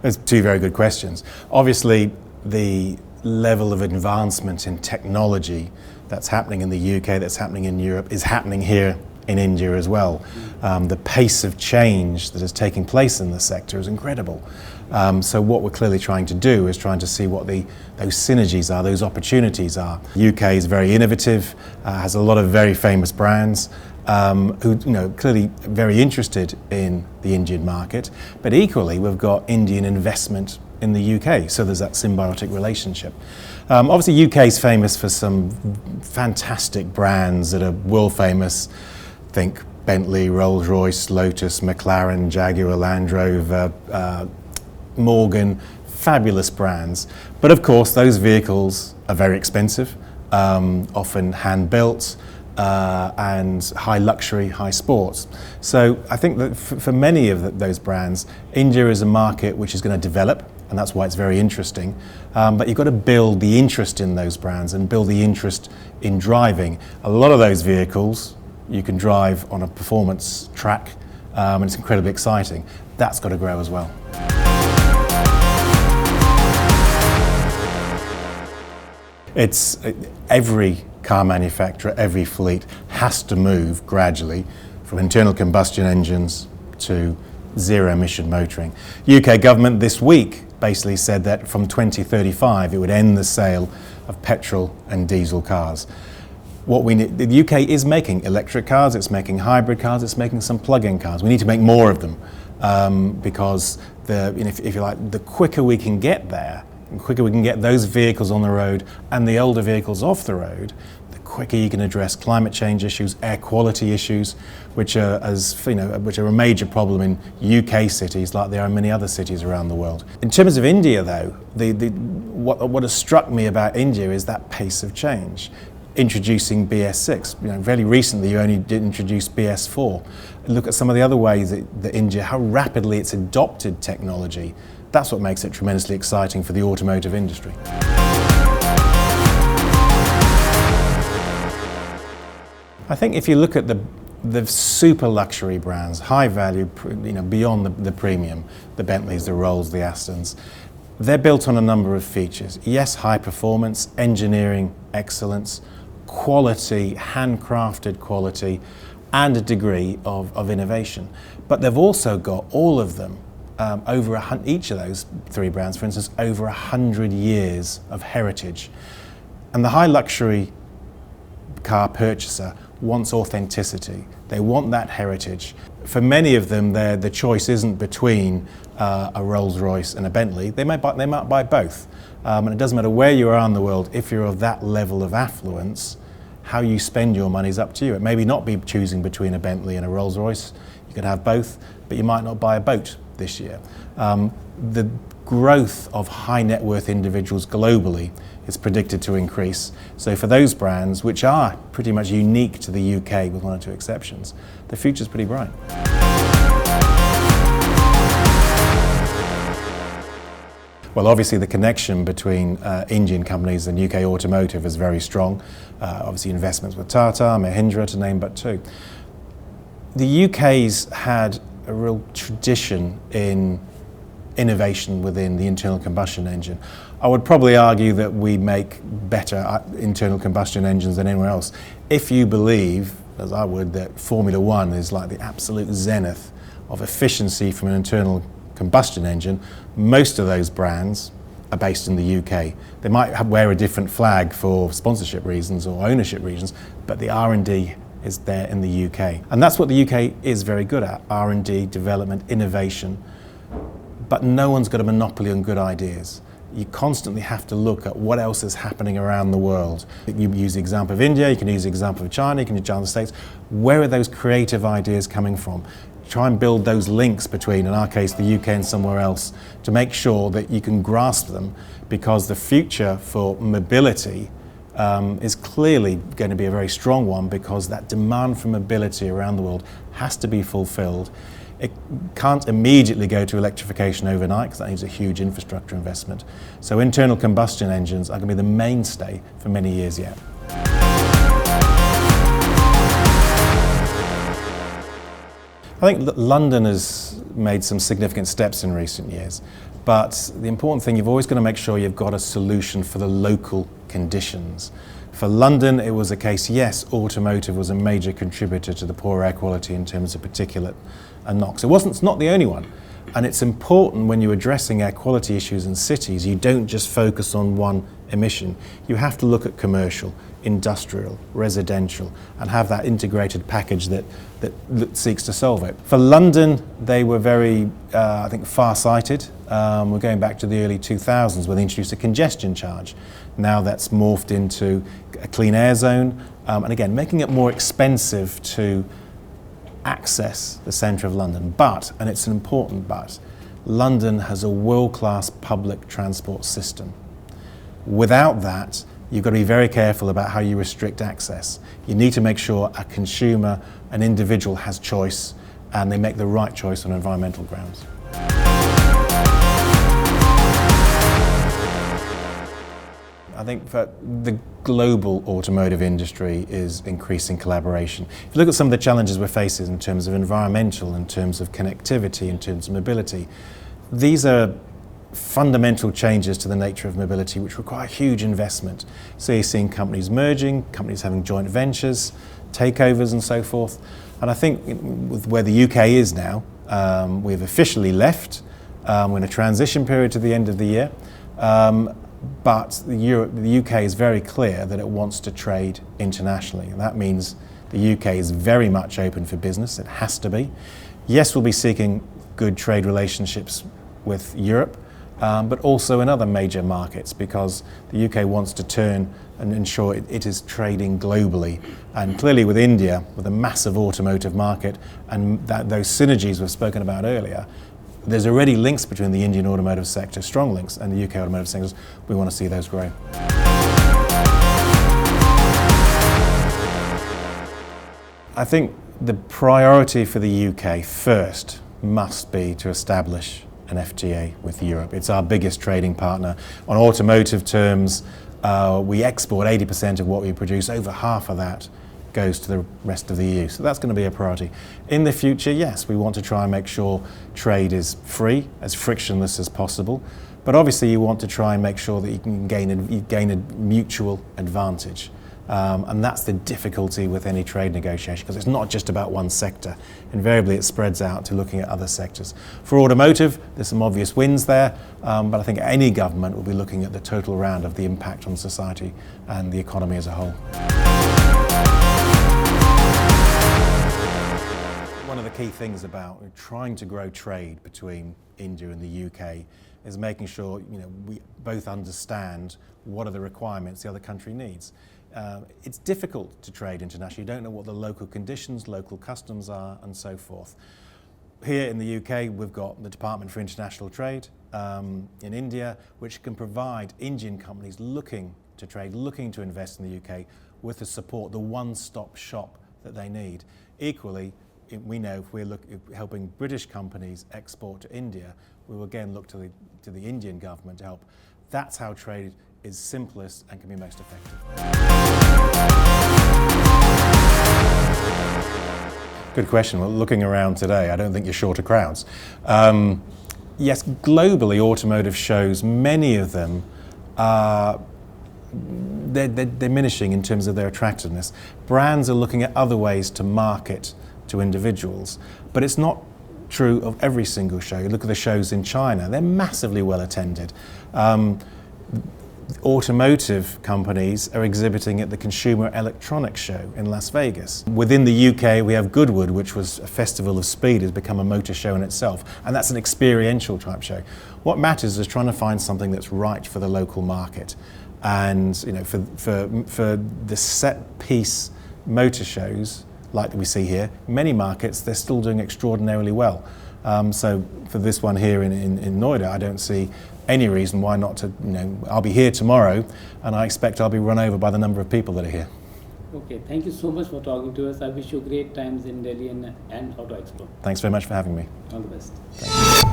There's two very good questions. Obviously, the level of advancement in technology that's happening in the UK, that's happening in Europe, is happening here in India as well. The pace of change that is taking place in the sector is incredible. So what we're clearly trying to do is trying to see what those synergies are, those opportunities are. The UK is very innovative, has a lot of very famous brands who clearly very interested in the Indian market, but equally we've got Indian investment in the UK, so there's that symbiotic relationship. Obviously UK is famous for some fantastic brands that are world famous. Think Bentley, Rolls-Royce, Lotus, McLaren, Jaguar, Land Rover, Morgan, fabulous brands. But of course those vehicles are very expensive, often hand-built, and high luxury, high sports. So I think that for many of those brands, India is a market which is going to develop, and that's why it's very interesting. But you've got to build the interest in those brands and build the interest in driving. A lot of those vehicles you can drive on a performance track, and it's incredibly exciting. That's got to grow as well. It's every car manufacturer, every fleet has to move gradually from internal combustion engines to zero emission motoring. UK government this week basically said that from 2035 it would end the sale of petrol and diesel cars. The UK is making electric cars, it's making hybrid cars, it's making some plug-in cars. We need to make more of them because if you like, the quicker we can get there, the quicker we can get those vehicles on the road and the older vehicles off the road, the quicker you can address climate change issues, air quality issues, which are a major problem in UK cities like they are in many other cities around the world. In terms of India though, what has struck me about India is that pace of change. Introducing BS6, very recently you only did introduce BS4. Look at some of the other ways that India, how rapidly it's adopted technology. That's what makes it tremendously exciting for the automotive industry. I think if you look at the super luxury brands, high value, beyond the premium, the Bentleys, the Rolls, the Astons, they're built on a number of features. Yes, high performance, engineering excellence, quality, handcrafted quality, and a degree of innovation. But they've also got all of them, each of those three brands, for instance, over 100 years of heritage. And the high luxury car purchaser wants authenticity. They want that heritage. For many of them, the choice isn't between a Rolls-Royce and a Bentley. They might buy both. And it doesn't matter where you are in the world, if you're of that level of affluence, how you spend your money is up to you. It may not be choosing between a Bentley and a Rolls-Royce. You could have both, but you might not buy a boat this year. The growth of high net worth individuals globally is predicted to increase. So for those brands, which are pretty much unique to the UK with one or two exceptions, the future's pretty bright. Well, obviously the connection between Indian companies and UK automotive is very strong. Obviously investments with Tata, Mahindra to name but two. The UK's had a real tradition in innovation within the internal combustion engine. I would probably argue that we make better internal combustion engines than anywhere else. If you believe, as I would, that Formula One is like the absolute zenith of efficiency from an internal combustion engine, most of those brands are based in the UK. They might wear a different flag for sponsorship reasons or ownership reasons, but the R&D is there in the UK. And that's what the UK is very good at, R&D, development, innovation. But no one's got a monopoly on good ideas. You constantly have to look at what else is happening around the world. You use the example of India, you can use the example of China, you can use the example of the States. Where are those creative ideas coming from? Try and build those links between, in our case, the UK and somewhere else, to make sure that you can grasp them, because the future for mobility is clearly going to be a very strong one, because that demand for mobility around the world has to be fulfilled. It can't immediately go to electrification overnight, because that needs a huge infrastructure investment. So internal combustion engines are going to be the mainstay for many years yet. I think that London has made some significant steps in recent years. But the important thing, you've always got to make sure you've got a solution for the local conditions. For London, it was a case, yes, automotive was a major contributor to the poor air quality in terms of particulate and NOx. It's not the only one. And it's important when you're addressing air quality issues in cities, you don't just focus on one emission. You have to look at commercial, industrial, residential, and have that integrated package that seeks to solve it. For London, they were very, I think, far-sighted. We're going back to the early 2000s when they introduced a congestion charge. Now that's morphed into a clean air zone, and again, making it more expensive to access the centre of London. But, and it's an important but, London has a world-class public transport system. Without that, you've got to be very careful about how you restrict access. You need to make sure a consumer, an individual has choice, and they make the right choice on environmental grounds. I think for the global automotive industry is increasing collaboration. If you look at some of the challenges we're facing in terms of environmental, in terms of connectivity, in terms of mobility, these are fundamental changes to the nature of mobility which require huge investment. So you're seeing companies merging, companies having joint ventures, takeovers and so forth. And I think with where the UK is now, we've officially left. We're in a transition period to the end of the year. But the UK is very clear that it wants to trade internationally, and that means the UK is very much open for business. It has to be. Yes, we'll be seeking good trade relationships with Europe, but also in other major markets, because the UK wants to turn and ensure it is trading globally. And clearly with India, with a massive automotive market and those synergies we've spoken about earlier, there's already links between the Indian automotive sector, strong links, and the UK automotive sectors. We want to see those grow. I think the priority for the UK first must be to establish an FTA with Europe. It's our biggest trading partner. On automotive terms, we export 80% of what we produce. Over half of that goes to the rest of the EU. So that's going to be a priority. In the future, yes, we want to try and make sure trade is free, as frictionless as possible. But obviously you want to try and make sure that you can gain a mutual advantage. And that's the difficulty with any trade negotiation, because it's not just about one sector. Invariably it spreads out to looking at other sectors. For automotive, there's some obvious wins there, but I think any government will be looking at the total round of the impact on society and the economy as a whole. One of the key things about trying to grow trade between India and the UK is making sure we both understand what are the requirements the other country needs. It's difficult to trade internationally. You don't know what the local conditions, local customs are, and so forth. Here in the UK, we've got the Department for International Trade in India, which can provide Indian companies looking to trade, looking to invest in the UK with the support, the one-stop shop that they need. Equally, we know if we're helping British companies export to India, we will again look to the Indian government to help. That's how trade is simplest and can be most effective. Good question. Well, looking around today, I don't think you're short of crowds. Yes, globally, automotive shows, many of them are they're diminishing in terms of their attractiveness. Brands are looking at other ways to market to individuals, but it's not true of every single show. You look at the shows in China, they're massively well attended. Automotive companies are exhibiting at the Consumer Electronics Show in Las Vegas. Within the UK, we have Goodwood, which was a festival of speed, has become a motor show in itself, and that's an experiential type show. What matters is trying to find something that's right for the local market. And for the set piece motor shows, like we see here, many markets, they're still doing extraordinarily well. So for this one here in Noida, I don't see any reason why not to, I'll be here tomorrow, and I expect I'll be run over by the number of people that are here. Okay, thank you so much for talking to us. I wish you great times in Delhi and Auto Expo. Thanks very much for having me. All the best. Thank you.